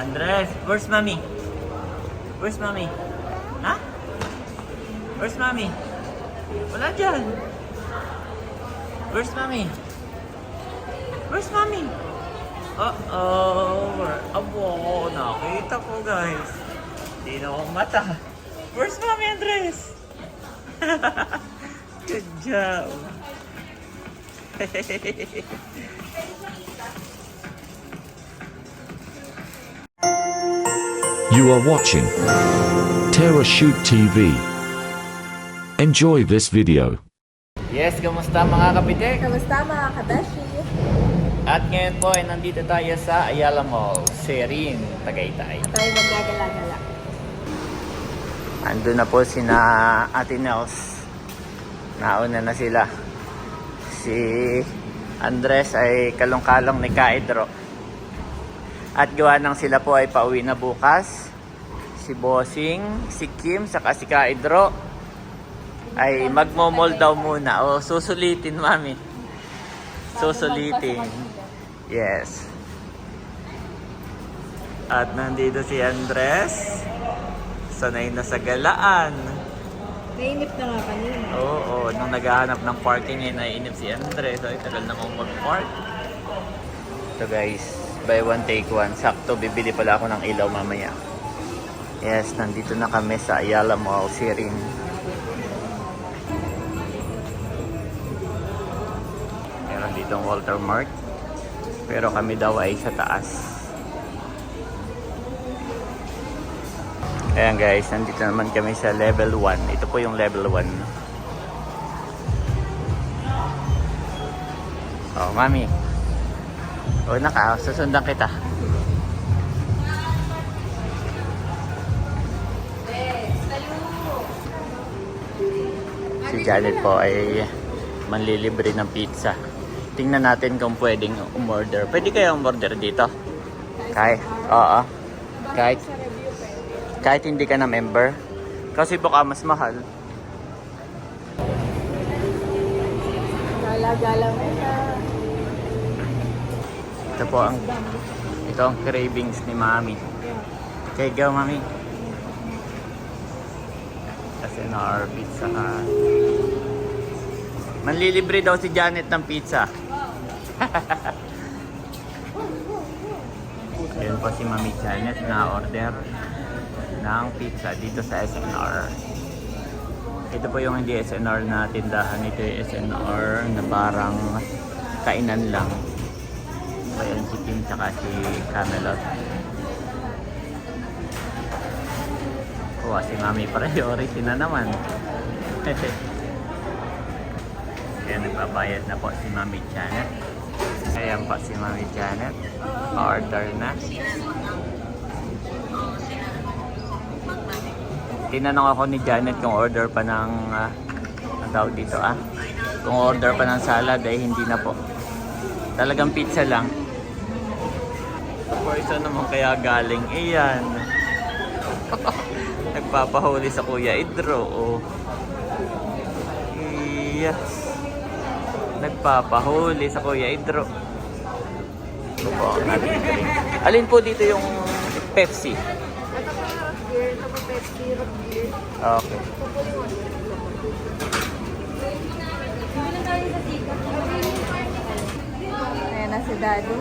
Andres, where's mommy? Where's mommy? Ha? Where's mommy? Wala dyan. Where's mommy? Where's mommy? Uh-oh. Abo, nakita ko guys. Hindi na akong mata. Where's mommy, Andres? Good job. You are watching Terra Shoot TV. Enjoy this video. Yes, kamusta mga kapitek? Kamusta mga kabeshi? At ngayon po ay nandito tayo sa Ayala Mall, Serin, Tagaytay. Tayo maggagala-gala. Ando na po sina Ate Nels. Nauna na sila. Si Andres ay kalong-kalong ni Kaidro. At gawa nang sila po ay pauwi na bukas. Si Bossing, si Kim, saka si Kaidro ay magmomol daw muna. O, susulitin, mami. Susulitin. Yes. At nandito si Andres. Sanay na sa galaan. Nainip na nga kanina. Oo, nung naghahanap ng parking ay naiinip si Andres. So, tagal namang mag-park. So guys, buy one take one. Sakto, bibili pala ako ng ilaw mamaya. Yes, nandito na kami sa Ayala Mall, Serin. Meron ditong Walter Mart. Pero kami daw ay sa taas. Ayan guys, nandito naman kami sa level 1. Ito po yung level 1. Oh, mami. O, naka, susundan kita. Si Janet po ay manlilibre ng pizza. Tingnan natin kung pwedeng umorder. Pwede kaya umorder dito? Kahit, oo. Kahit hindi ka na member. Kasi baka mas mahal. Gala-gala mo na. Ito ang cravings ni Mami. Okay, go Mami. Kasi na our pizza Hut. Manlilibre daw si Janet ng pizza. Ayun po si Mami Janet na order ng pizza dito sa SNR. Ito po yung hindi SNR na tindahan. Ito yung SNR na parang kainan lang. Ayan si Kim tsaka si Camelot. Oh, si Mami priority na naman. Ayan, nagbabayad na po si Mami Janet. Ayan po si Mami Janet. Order na. Tinanong ako ni Janet kung order pa ng ang tawag dito kung order pa ng salad ay hindi na po. Talagang pizza lang. Person naman kaya galing. Iyan. Nagpapahuli sa Kuya Idro. Oh. Yes. Nagpapahuli sa Kuya Idro. Ito po ang ating drink. Alin po dito yung Pepsi? Ito po root beer. Ito po Pepsi, root beer. Okay. Ayan na si Daddy.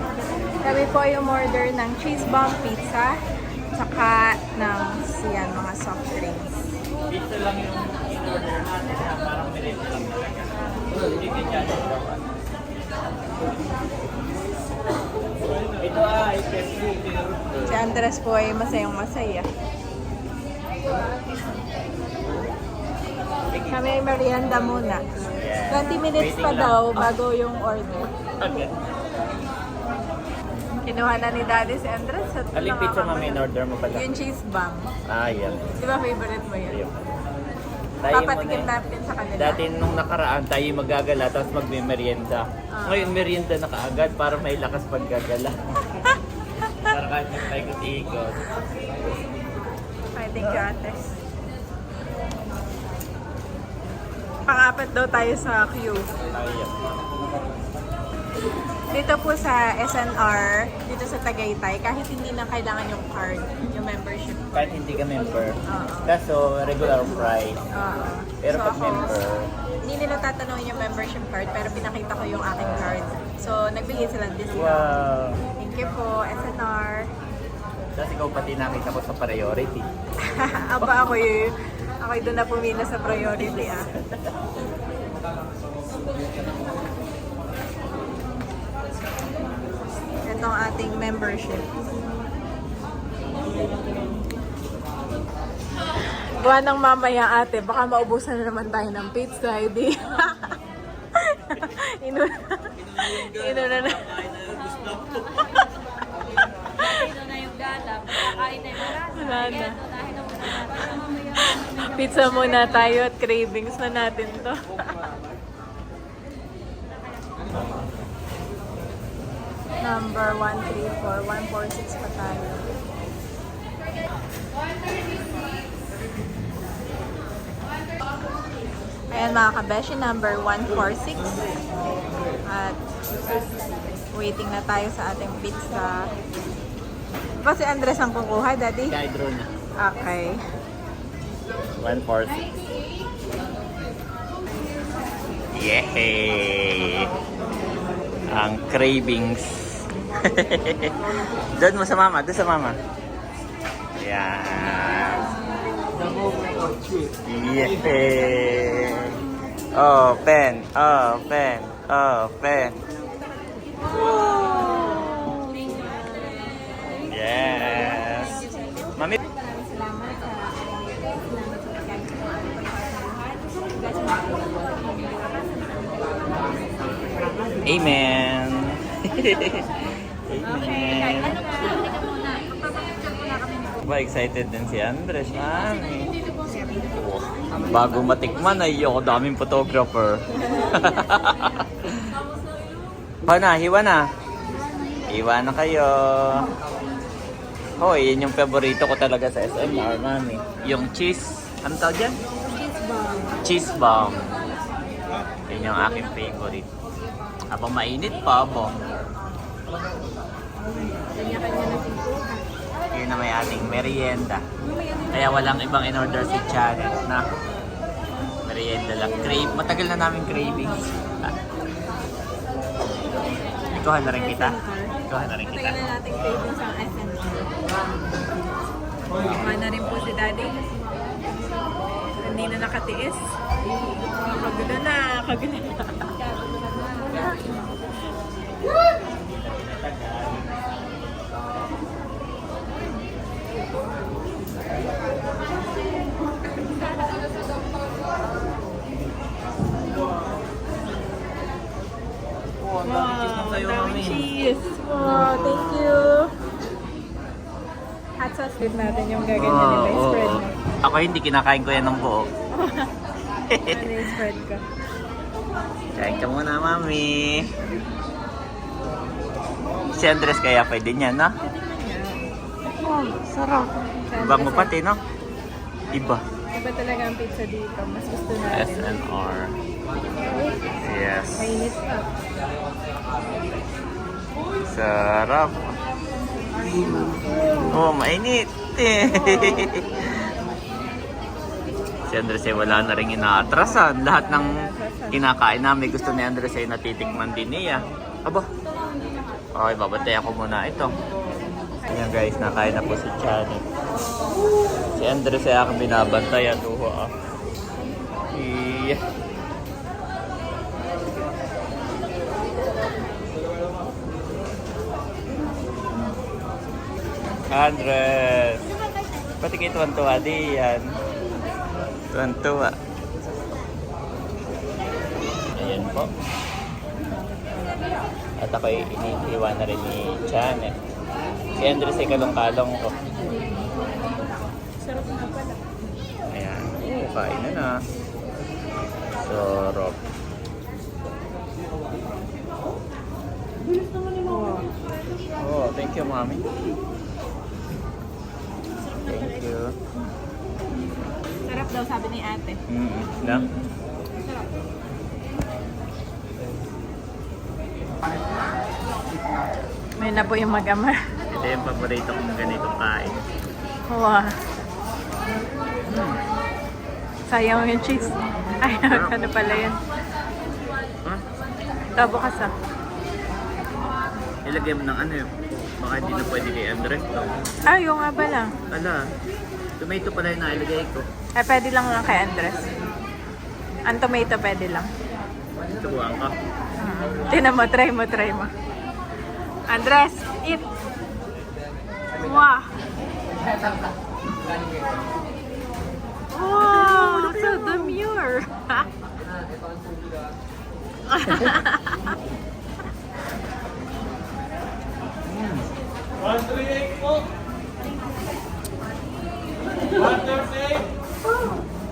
Kami po yung order ng cheese bomb pizza. Tsaka ng siyan, mga soft drinks. Pizza lang yung in-order natin. Parang merienda lang talaga. Hindi ka dyan daw. Ito ay Pepsi. Si Andres po ay masayang masaya. Kami ay merienda muna. 20 minutes pa daw bago yung order. Okay. Kinuha na ni Daddy si Andres. At Aling pizza mami in-order mo pala? yung cheese bomb. Yan. Di ba favorite mo yun? Ayun. Tayo Papatikim muna. natin sa kanila. Dati nung nakaraan, tayo magagala tapos magme-merienda. Ngayon, merienda na kaagad para may lakas paggagala. Para kahit magpaikot-ikot. I think you Andres. Pang-apat daw tayo sa queue. Ayun. Dito po sa SNR, dito sa Tagaytay, kahit hindi na kailangan yung card, yung membership. Kahit hindi ka member. Oo. Kaso, regular price. Oo. Pero So pag ako, member, hindi nila tatanungin yung membership card, pero pinakita ko yung aking card. So, nagbigay sila ng discount. wow. Thank you po, SNR. Tapos ikaw pati nakita ko sa priority. Aba, ako'y doon na pumila sa priority ah. Ito ang ating membership. Gawa ng mamaya ate, baka maubusan na naman tayo ng pizza, hindi. Inuna na. Wala na. Pizza muna tayo at cravings na natin to. Number 134, 146 pa tayo. Ayan mga kabeshi, number 146. At waiting na tayo sa ating pizza. Ba si Andres ang kukuha, Daddy? Kaya draw na. Okay. 146. Yehey! Ang cravings. Doon mo sa mama, doon sa mama. Ayan. Yehey! Open, open, open. Yes! Mami, Salamat sa amen. Amen. Ba, excited din si Andres, mami. Bago matikman ay ako daming photographer. Hiwa na. Hiwa na kayo. Oh, yun yung paborito ko talaga sa SMR, mami. Yung cheese, ano tawag dyan? Cheese bomb. Yun yung aking favorite. Habang mainit pa, bo. Kanya-kanya na pagkuha. Yun na may ating merienda. Kaya walang ibang in-order si Janet na merienda lang. Matagal na namin cravings. Ikuha na rin kita. Ikuha na rin kita. Tagal na nating cravings ang SNR. Kuha na rin po si Daddy. Hindi na nakatiis. Kagulo na, kagulo na. Sa'yo, daming mami. cheese. Wow, thank you. Hot sauce din natin yung gaganyan nila. Oo, Spread oo. mo. Ako hindi kinakain ko yan ng buo. Ano yung spread ko? Kain ka muna, mami. Si Andres kaya pwede niya, no? Oh, sarap. Bango pati, no? Iba. Iba talaga ang pizza dito. Mas gusto natin. SNR. Yes. Mainit pa. Sarap. Oh, mainit. Si Andres ay wala na rin inaatrasan. Lahat ng kinakain namin gusto ni Andres ay natitikman din niya. Aba. Okay, babatay ako muna ito. Ayan guys, nakain na po si Janet. Si Andres ay aking binabantay at uho ah. Yeah. Andres. Pati kayo tuwan-tuwa di yan. Tuwan-tuwa. Ayan po. At ako'y iniiwan na rin ni Janet. Si Andres ay kalong-kalong ko. Sarap na pala. Ayan. Oh, kain na na. Sarap. Oh, thank you, mommy. Thank you. Sarap daw sabi ni ate. Na? Sarap. May na po yung mag-ama. Ito yung paborito kong ganitong kain. Wow. Sayang yung cheese. Ay, ano pala yun? Huh? Ito, bukas ah. Ilagay mo ng ano yun. Baka hindi na pwede kay Andres to. Ah, yung nga pala. Ala, tomato pala yung nailagay ko. Ay, pwede lang lang kay Andres. Ang tomato pwede lang. Tubuhan ka. Tinan mo, try mo, try mo. Andres, eat! Wow! Wow! So demure!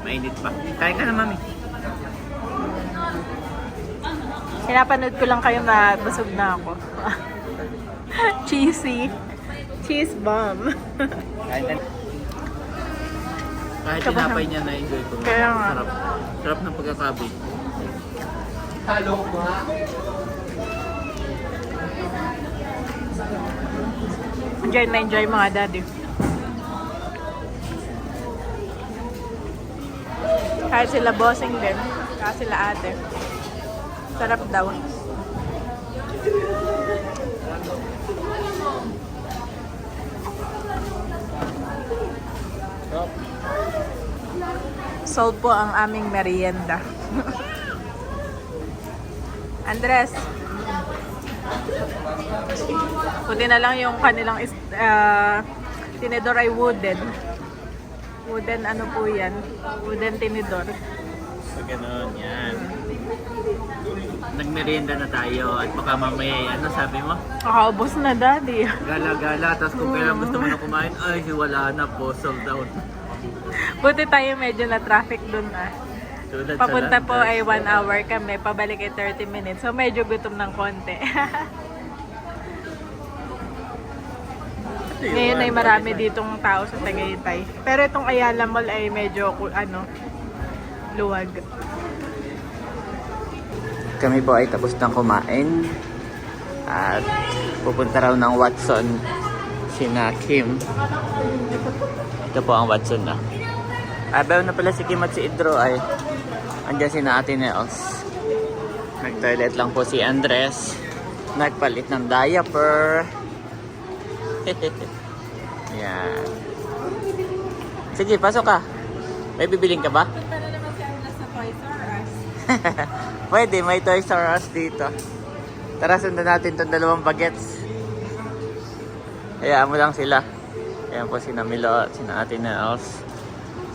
Mainit pa. Kain ka na, mami. Pinapanood ko lang kayo na busog na ako. Cheesy. Cheese bomb. Kain ka na. Kahit tinapay niya na-enjoy ko. Kaya nga. Sarap. Sarap ng pagkakabi. Enjoy na enjoy mga daddy. Kahit sila bossing din. Kahit sila ate. Sarap daw. Sold po ang aming merienda. Andres. Buti na lang yung kanilang tinidor ay wooden. Wooden ano po yan? Wooden tinidor. So, ganun. Yan. Nagmerienda na tayo at baka mamaya, ano sabi mo? Nakaubos na daddy. Gala-gala, tapos kung kailan gusto mo na kumain, ay wala na po, sold out. Buti tayo medyo na traffic dun ah. Tulad sa Papunta po Landas. ay 1 hour kami, pabalik ay 30 minutes. So medyo gutom ng konti. Ngayon ay marami ditong tao sa Tagaytay. Pero itong Ayala Mall ay medyo luwag. Kami po ay tapos ng kumain at pupunta raw ng Watson sina Kim. Ito po ang Watson na. Abaw na pala si Kim at si Idro ay andyan sina Ate Nels. Nag-toilet lang po si Andres. Nagpalit ng diaper. Yan. Sige, pasok ka. May bibiling ka ba? Punta na naman si Andres sa Toys R Us. Pwede, may Toys R Us dito. Tara, sundan natin itong dalawang bagets. Hayaan mo lang sila. Ayan po sina Milo at sina Ate Nels.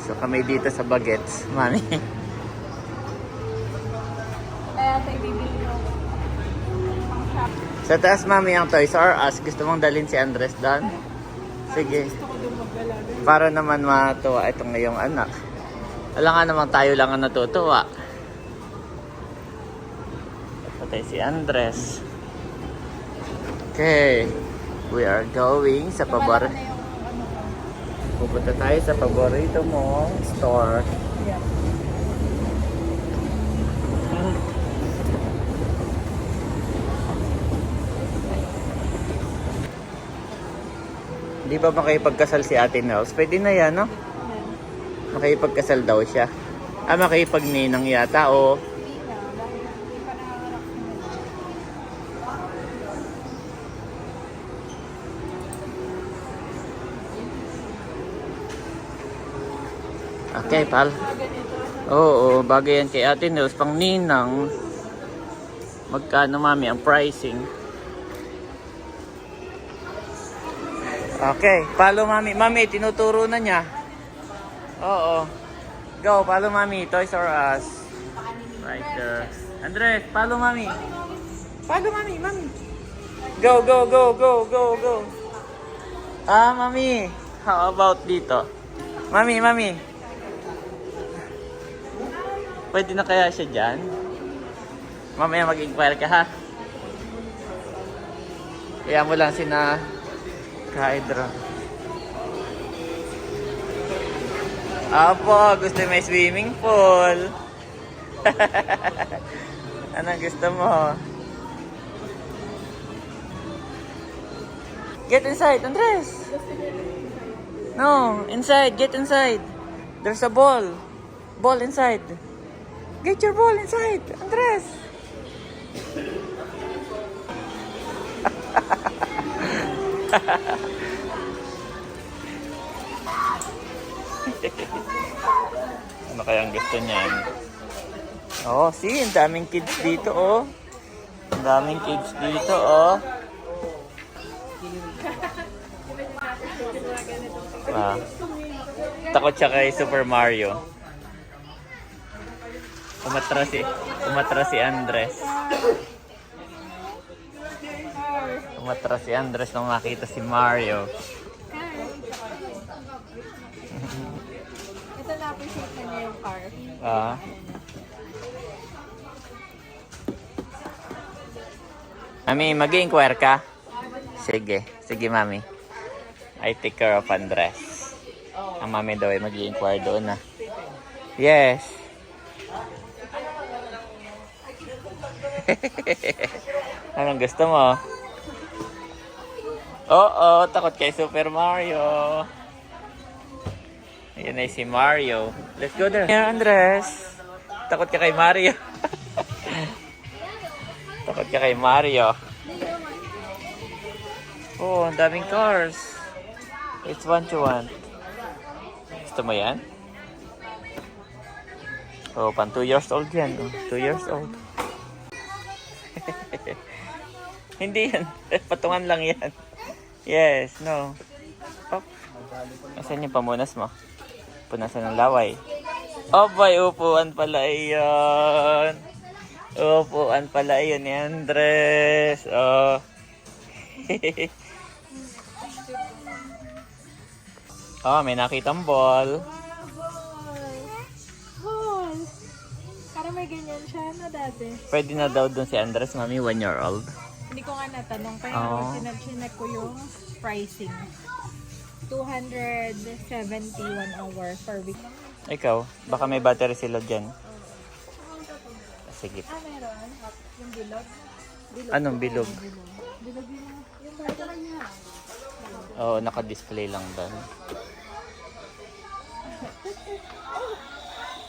So kami dito sa bagets, mami. Kaya tayo bibili yung Sa taas, mami, ang Toys R Us. Gusto mong dalhin si Andres doon? Sige. gusto ko doon maggalaga. Para naman matuwa itong ngayong anak. Alam nga naman tayo lang ang natutuwa. Patay si Andres. Okay. We are going sa Pupunta tayo sa paborito mong store. Yeah. Hindi ba makipagkasal si Ate Nels? Pwede na yan, no? Makipagkasal daw siya. Ah, makipagninang yata, o... Okay, pal. Oo, bagay yan kay Ate Nels. Pang ninang. Magkano, mami, ang pricing? Okay, follow mami. Mami, tinuturo na niya. Oo. Go, follow mami. Toys R Us. Right there. Andres, follow mami. Follow mami, mami. Go, go, go, go, go, go. Ah, mami. How about dito? Mami, mami. Pwede na kaya siya dyan? Mamaya mag-inquire ka, ha? Kaya mo lang sina Hydra. Apo, gusto may swimming pool. Anong gusto mo? Get inside, Andres. No, inside. Get inside. There's a ball. Ball inside. Get your ball inside, Andres. Ano kayang gusto niyan? Oh, see, ang daming kids dito, oh. Ang daming kids dito, oh. Ah. Takot siya kay Super Mario. Umatras si Andres. Umatras si Andres nung makita si Mario. Ito na-appreciate na niya yung car. Ah. Mami, mag-i-inquire ka? Sige. Sige, Mami. I take care of Andres. Ang Mami daw ay mag-i-inquire doon na. Yes. Anong gusto mo? Oo, takot kay Super Mario. Ayan ay si Mario. Let's go there. Here, Andres. Takot ka kay Mario. Takot ka kay Mario. Oh, ang daming cars. It's one to one. Gusto mo yan? Oh, pan 2 years old yan. 2 years old. Hindi yan. Patungan lang yan. Yes, no. Oh. Asan yung pamunas mo? Punasan ng laway. Oh boy, upuan pala iyon. Upuan pala iyon ni Andres. Oh. Oh, may nakitang ball. Ball! Para may ganyan siya na dati. Pwede na daw dun si Andres, Mami, 1 year old. Hindi ko nga natanong, kaya Oh. chinek ko yung pricing. 271 hour per week. Ikaw, baka may battery sila dyan. Sige. Meron. Yung bilog. Anong bilog? Bilog yung battery niya. Oo, naka-display lang doon.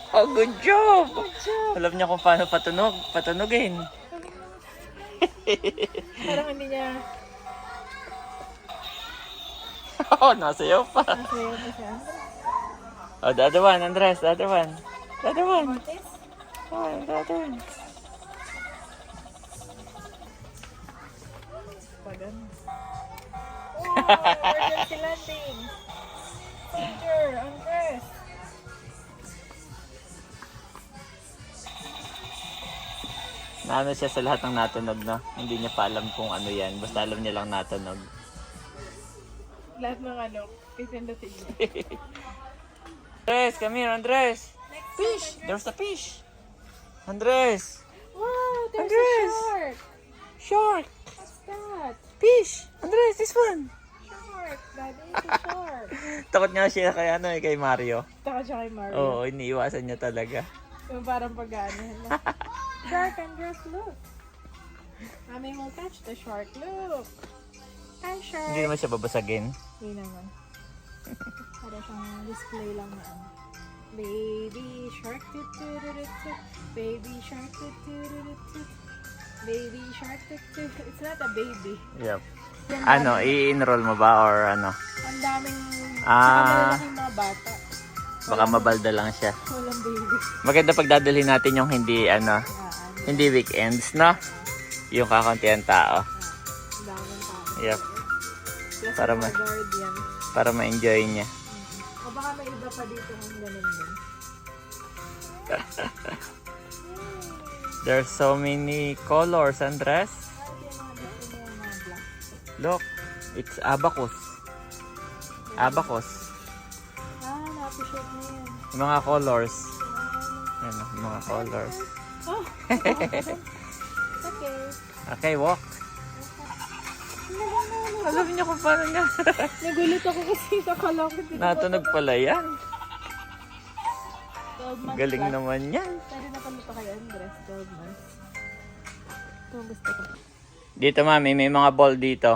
Oh, good job! Alam niya kung paano patunugin. Parang hindi niya Oh, nasayaw pa. nasayaw pa siya. Oh, the other one, Andres, the other one. The other one. Notice? Oh, the other one. Pag ano. Wow! Emergency landing! Danger! Andres! Naano siya sa lahat ng natunog, no? Hindi niya pa alam kung ano yan. Basta alam niya lang natunog. Lahat ng ano, pipindutin niya. Andres, come here, Andres. Fish! There's a fish. Andres. Wow! There's Andres! a shark! Shark. What's that? Fish. Andres, this one. Shark! Daddy, it's a shark! Takot nga siya kay kay Mario. Taka siya kay Mario. Oo, iniiwasan niya talaga. Yung parang pag-ano. Shark, Andres, look! Mami will catch the shark. Look! Hi, shark! Hindi naman siya babasagin. Hindi naman. Para siyang display lang na ano. Baby shark, tut-tut-tut-tut. Baby shark, tut-tut-tut-tut. Baby shark, tut-tut. It's not a baby. Yep. Ano, i-enroll mo ba or ano? Ang daming, Ah. saka malalaking mga bata. Baka mabalda lang siya. Walang baby. Maganda pag dadalhin natin yung hindi ano, Ano, hindi weekends, no? Yung kakuntihan tao. ang daming tao. Yep. Plus Para mga ma- guardian. Para ma-enjoy niya. O baka may iba pa dito kung ganun din. There's so many colors, Andres. Look, it's abacus. Abacus. Na-appreciate mo yan. Yung mga colors. Ayan, yung mga colors. Oh! Okay. Okay, walk. Alam niyo kung paano niya. Nagulit ako kasi nakala ko dito. Natunog pala yan. 12 months Galing plus. naman yan. Pwede na pala ito kay Andres, 12 months. Ito ang gusto ko. Dito, Mami, may mga ball dito.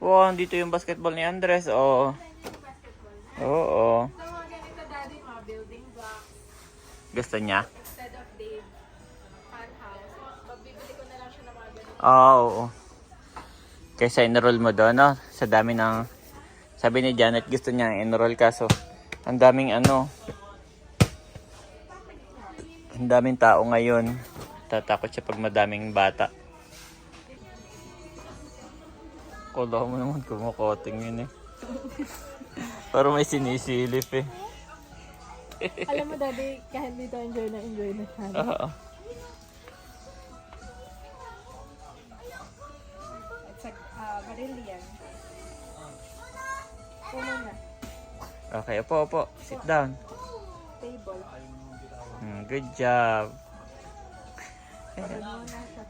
Wow, dito yung basketball ni Andres. Oh. Oo. So, mga ganito, daddy, mga building blocks. Gusto niya? Instead of the fun house, magbibili ko na lang siya ng mga ganito. Oo. Kaysa enroll mo doon, no? Sa dami ng... Sabi ni Janet, gusto niya enroll ka. So, ang daming ano... Ang daming tao ngayon. Tatakot siya pag madaming bata. Kala mo naman kumukoting yun eh. Parang may sinisilip eh. Alam mo, daddy, kahit dito enjoy na siya. Oo. It's like Marillion. Puno na. Okay, opo. Sit down. Table. Good job. Puno na siya.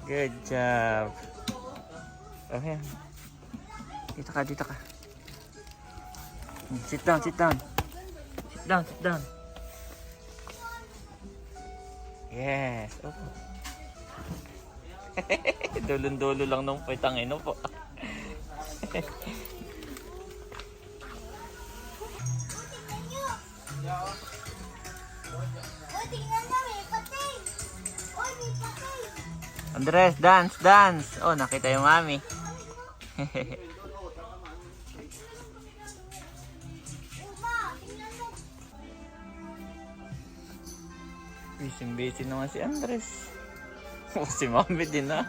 Good job. Okay. Dito ka. Sit down. Sit down. Yes. Opo. Dulon-dulo lang nung pitangin po. Andres, dance. Oh, nakita yung mami. Busy naman si Andres. Si mami din na.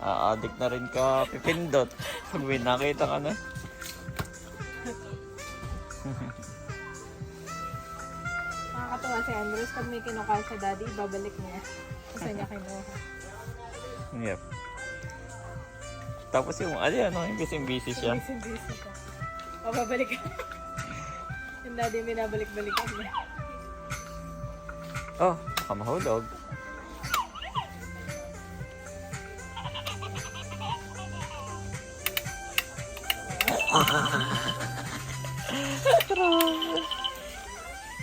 Addict na rin ka pipindot. Pag may nakita ka na. Nakakatawa si Andres. Pag may kinukuha sa daddy, babalik niya. Kasi niya kinuha. Yep. Tapos yung, yung busy siya. Busy ka. O, babalik ka. Yung daddy, binabalik-balikan niya. Oh, baka mahulog.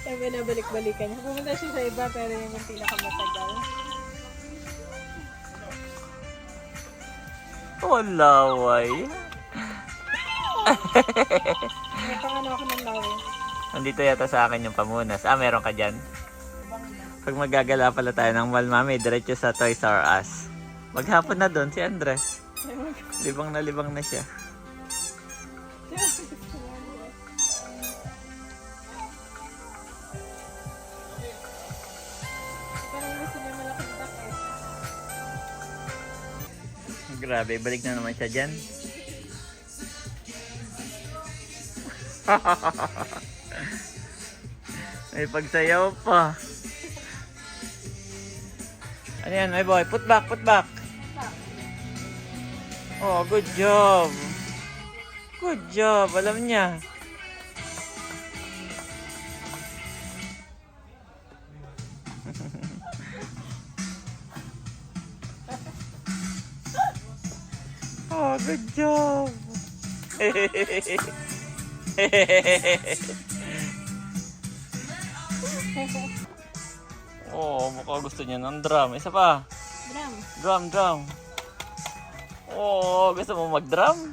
Yung binabalik-balikan niya. Pumunta siya sa iba, pero yung pinakamatagal. Laway. May pangano ako ng laway. Nandito yata sa akin yung pamunas. Meron ka dyan? Pag magagala pala tayo ng mall, mami, diretso sa Toys R Us. Maghapon na doon si Andres. Libang na siya. Parang gusto niya malaking duck eh. Grabe, balik na naman siya dyan. May pagsayaw pa. Ano yan, my boy? Put back. Oh, good job. Alam niya. Oh, good job. Oh, mukha gusto niya ng drum. Isa pa. Drum. Oh, gusto mo mag-drum?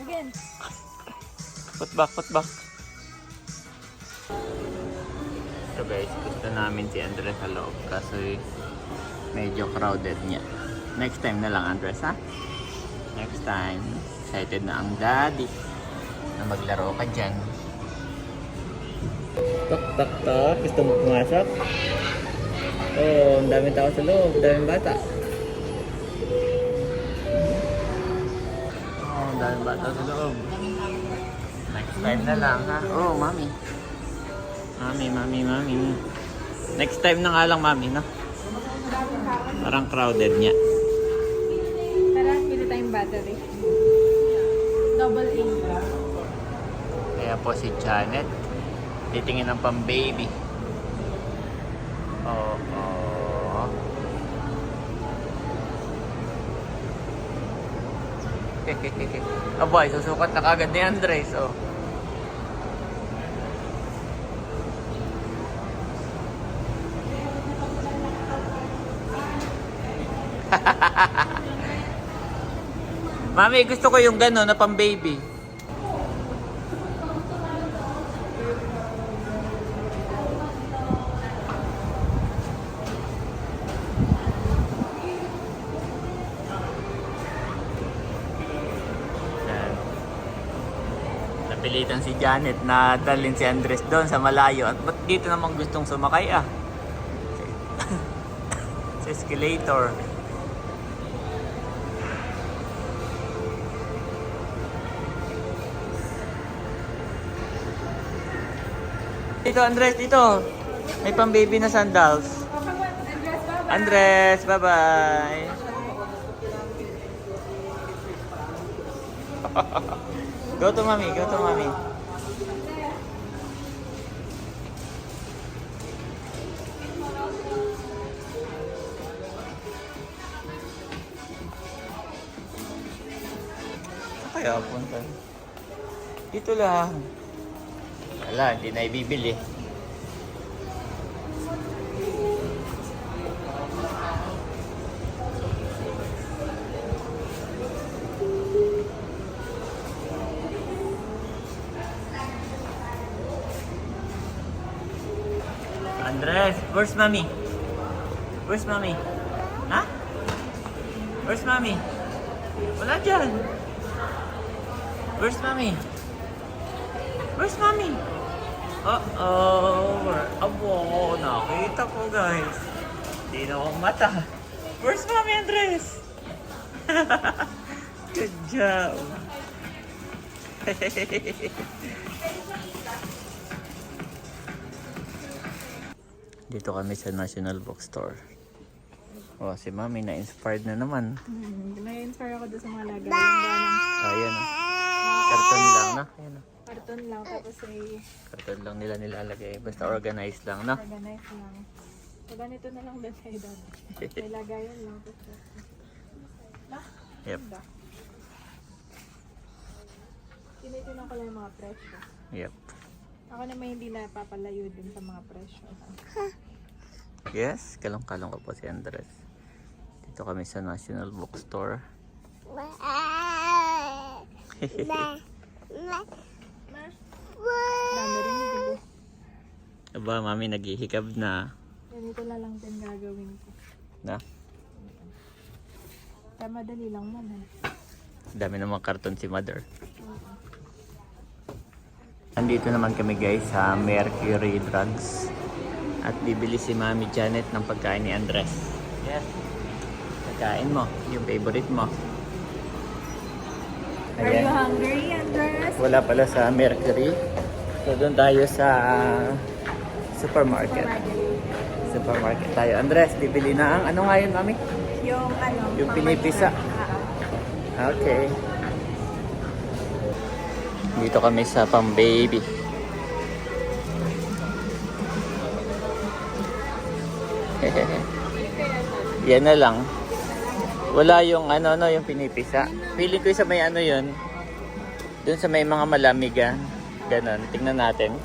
Again. Put back. So guys, gusto namin si Andres sa loob kasi medyo crowded niya. Next time na lang, Andres, ha? Next time. Excited na ang daddy na maglaro ka dyan. Tok. Gusto mo pumasok? Oh, ang daming tao sa loob. Daming bata. Oh, ang daming bata sa loob. Next time na lang, ha? Oh, mami. Mami. Next time na nga lang, mami, no? Parang crowded niya. Tara, pili tayong battery. Double A. Kaya po si Janet, titingin ng pang-baby. Oh. Abay, susukat na kagad ni Andres, oh. Mami, gusto ko yung gano'n na pang baby. Yan. Napilitan si Janet na dalhin si Andres doon sa malayo. At ba't dito naman gustong sumakay ah? Sa escalator. Dito, Andres, dito. May pang-baby na sandals. Andres, bye-bye. Go to mommy, go to mommy. Saan kaya punta? Dito lang. Wala, hindi na ibibili. Andres, where's mommy? Where's mommy? Ha? Where's mommy? Wala dyan. Where's mommy? Where's mommy? Uh-oh. Abo, nakita ko guys. Hindi na akong mata. Where's mommy, Andres? Good job. Dito kami sa National Bookstore. Oh, si Mami na-inspired na naman. Na-inspire ako doon sa mga lagayan. Ayan oh. Karton lang na. Ayan oh. Karton lang, tapos ay Karton lang nila nilalagay. Basta organized lang, no? organize lang. So, ganito na lang din tayo dati. May lagayan lang. Yep. Tinitingnan ko lang yung mga presyo. Yep. Ako naman hindi napapalayo din sa mga presyo. Yes, kalong-kalong ko po si Andres. Dito kami sa National Bookstore. Dami rin yung Aba, Mami, naghihikab na. ganito na lang din gagawin ko. Na? Kaya madali lang man eh. Dami namang karton si Mother. Andito naman kami guys sa Mercury Drugs. At bibili si Mami Janet ng pagkain ni Andres. Yes. Pagkain mo, yung favorite mo. Are you hungry, Andres? Wala pala sa Mercury. So doon tayo sa supermarket. Supermarket tayo. Andres, bibili na ang ano nga yun, Mami? Yung ano? Yung pinipisa. Okay. Dito kami sa pang-baby. Yan na lang. Wala yung ano yung pinipisa. Feeling ko sa may ano yun. Doon sa may mga malamigan. Ganon. Tingnan natin.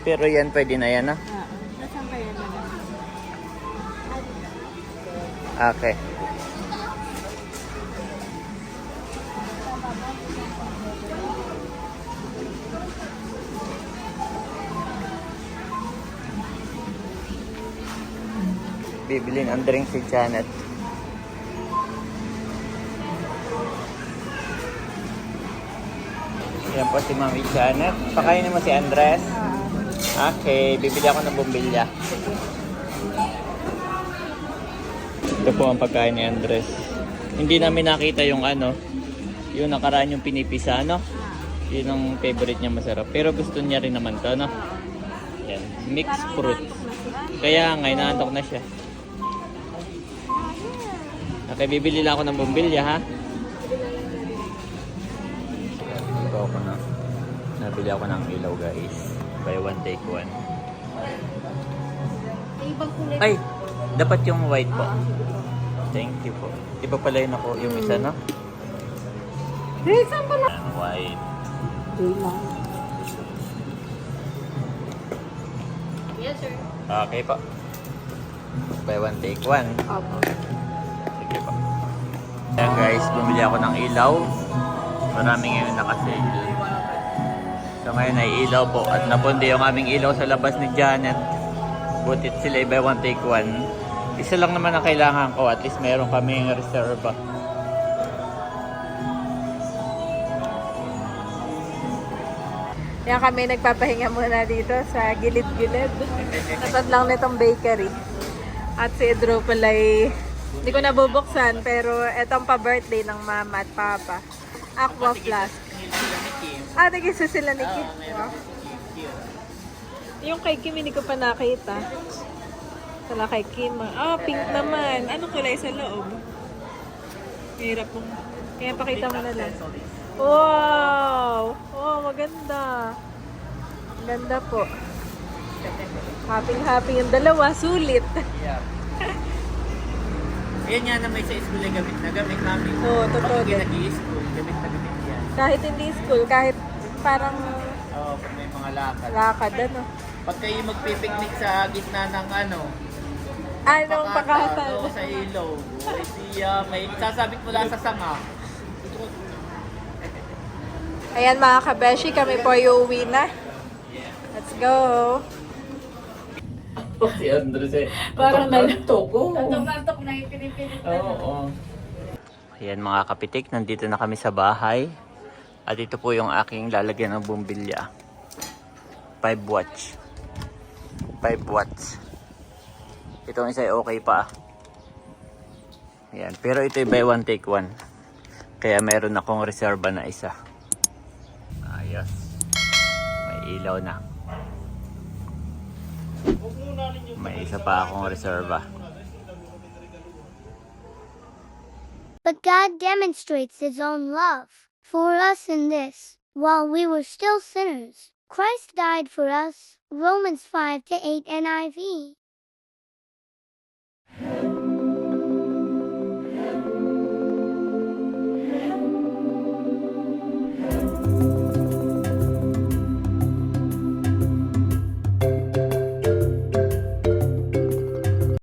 Pero yan pwede na yan ah. Nasaan kayo na lang? Okay. Bibilin ang drink si Janet. Yan po si Mami Janet. Pakainin mo si Andres. Okay, bibili ako ng bumbilya. Ito po ang pagkain ni Andres. Hindi namin nakita yung ano, yung nakaraan yung pinipisa, no? Yun ang favorite niya, masarap. Pero gusto niya rin naman to, no? Yan, mixed fruit. Kaya nga, inaantok na siya. Okay, bibili lang ako ng bumbilya, ha? Ito ako na. Nabili ako ng ilaw, guys. Buy one, take one. Ay! Dapat yung white po. Thank you po. Iba pala yun ako yung isa, no? Saan pala? Yan, white. Yes, sir. Okay po. Buy one, take one. Opo. Sige po. Ayan guys, bumili ako ng ilaw. Marami ngayon naka-sale. So ngayon ay ilaw po. At napundi yung aming ilaw sa labas ni Janet. Butit sila buy one take one. Isa lang naman ang kailangan ko. At least meron kaming reserva. Yan kami nagpapahinga muna dito sa gilid-gilid. Tapos lang nitong bakery. At si Edro pala'y hindi ko nabubuksan pero etong pa-birthday ng mama at papa. Aqua flask. Nag-isa sila ni Kim. Wow. Yung kay Kim hindi ko pa nakita. Sala kay Kim. Pink naman. Anong kulay sa loob? Hirap mo. Kaya pakita mo na lang. Wow! Oh, maganda. Ganda po. Happy yung dalawa. Sulit. Yeah. Yan nga na may sa school ay gamit na gamit namin. Oo, totoo din. Pag nag-i-school, gamit na gamit yan. Kahit hindi school, kahit parang Pag may mga lakad. lakad, ano. Pag kayo magpipiknik sa gitna ng Anong pakatan? Oo, sa ilaw. May sasabit mo lang sa sanga. Ayan mga kabeshi, kami po ay uuwi na. Let's go! Si Andres Parang nantok ko. Tantok na yung pinipilit Oo. Ayan mga kapitik, nandito na kami sa bahay. At ito po yung aking lalagyan ng bumbilya. 5 watts. 5 watts. Itong isa ay okay pa. Ayan. Pero ito ay buy one take one. Kaya meron akong reserva na isa. Ayos. May ilaw na. May isa pa akong reserva. But God demonstrates His own love for us in this: while we were still sinners, Christ died for us. Romans 5-8 NIV.